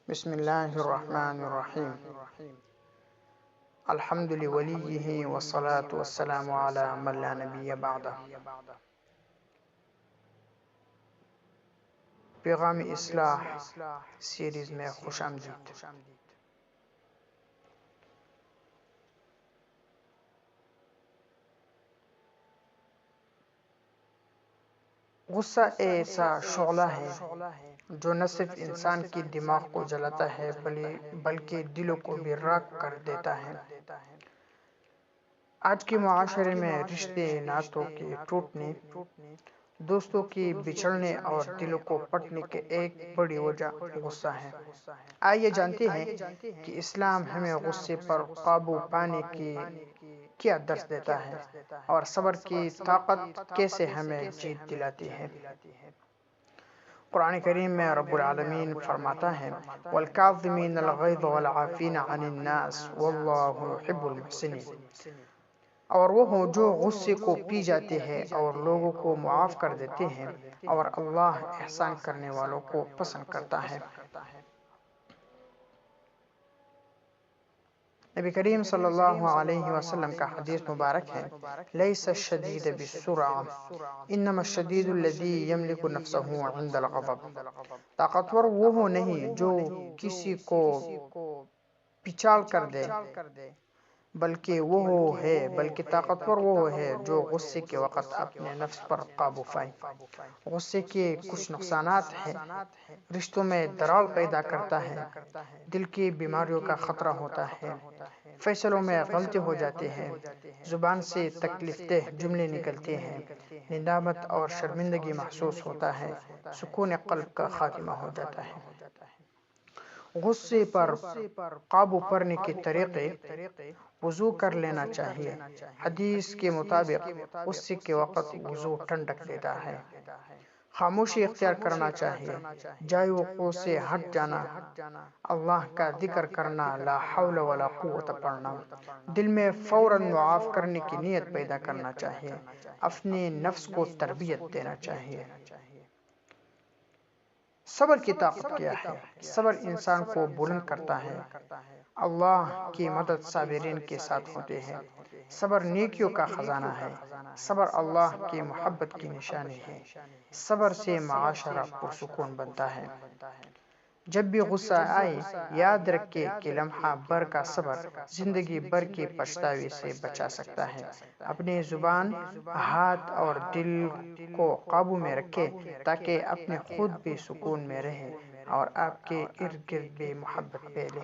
بسم اللہ الرحمن الرحیم الحمد لولیہ والصلاة والسلام علی من لا نبی بعدہ۔ پیغام اصلاح سیریز میں خوش آمدید۔ غصہ ایسا شعلہ ہے جو نہ صرف انسان کی دماغ کو جلاتا ہے بلکہ دلوں کو بھی راکھ کر دیتا ہے۔ آج کے معاشرے میں رشتے ناتوں کے ٹوٹنے، دوستوں کے بچھڑنے اور دلوں کو پھٹنے کی ایک بڑی وجہ غصہ ہے۔ آئیے جانتے ہیں کہ اسلام ہمیں غصے پر قابو پانے کی کیا درس دیتا ہے اور صبر کی طاقت کیسے ہمیں جیت دلاتی ہے۔ قرآن کریم میں رب العالمین فرماتا ہے وَالْكَاظِمِينَ الْغَيْظَ وَالْعَافِينَ عَنِ النَّاسِ وَاللَّهُ يُحِبُّ الْمُحْسِنِينَ۔ اور وہ ہوں جو غصے کو پی جاتے ہیں اور لوگوں کو معاف کر دیتے ہیں، اور اللہ احسان کرنے والوں کو پسند کرتا ہے۔ نبی کریم صلی اللہ علیہ وسلم کا حدیث مبارک ہے لَيْسَ الشَّدِيدُ بِالسُّرْعَةِ إِنَّمَا الشَّدِيدُ الَّذِي يَمْلِكُ نَفْسَهُ عِنْدَ الْغَضَبِ۔ طاقتور وہ نہیں جو کسی کو پچال کر دے، بلکہ طاقتور وہ ہے جو غصے کے وقت اپنے نفس پر قابو پائے۔ غصے کے کچھ نقصانات ہیں۔ رشتوں میں دراڑ پیدا کرتا ہے، دل کی بیماریوں کا خطرہ ہوتا ہے، فیصلوں میں غلطی ہو جاتی ہے، زبان سے تکلیف دہ جملے نکلتے ہیں، ندامت اور شرمندگی محسوس ہوتا ہے، سکون قلب کا خاتمہ ہو جاتا ہے۔ غصے پر قابو پانے کے طریقے: وضو کر لینا چاہیے۔ حدیث کے مطابق غصے کے وقت وضو ٹھنڈک دیتا ہے۔ خاموشی اختیار کرنا چاہیے، جائے وقوع سے ہٹ جانا، اللہ کا ذکر کرنا، لا حول ولا قوت پڑھنا، دل میں فوراً معاف کرنے کی نیت پیدا کرنا چاہیے، اپنے نفس کو تربیت دینا چاہیے۔ صبر کی طاقت کیا ہے؟ صبر انسان کو بلند کرتا ہے۔ اللہ کی مدد صابرین کے ساتھ ہوتے ہیں۔ صبر نیکیوں کا خزانہ ہے۔ صبر اللہ کی محبت کی نشانی ہے۔ صبر سے معاشرہ پرسکون بنتا ہے۔ جب بھی غصہ آئے، یاد رکھیں کہ لمحہ بھر کا صبر زندگی بھر کے پچھتاوے سے بچا سکتا ہے۔ اپنی زبان، ہاتھ اور دل کو قابو میں رکھیں تاکہ اپنے خود بھی سکون میں رہیں اور آپ کے ارد گرد بھی محبت پھیلے۔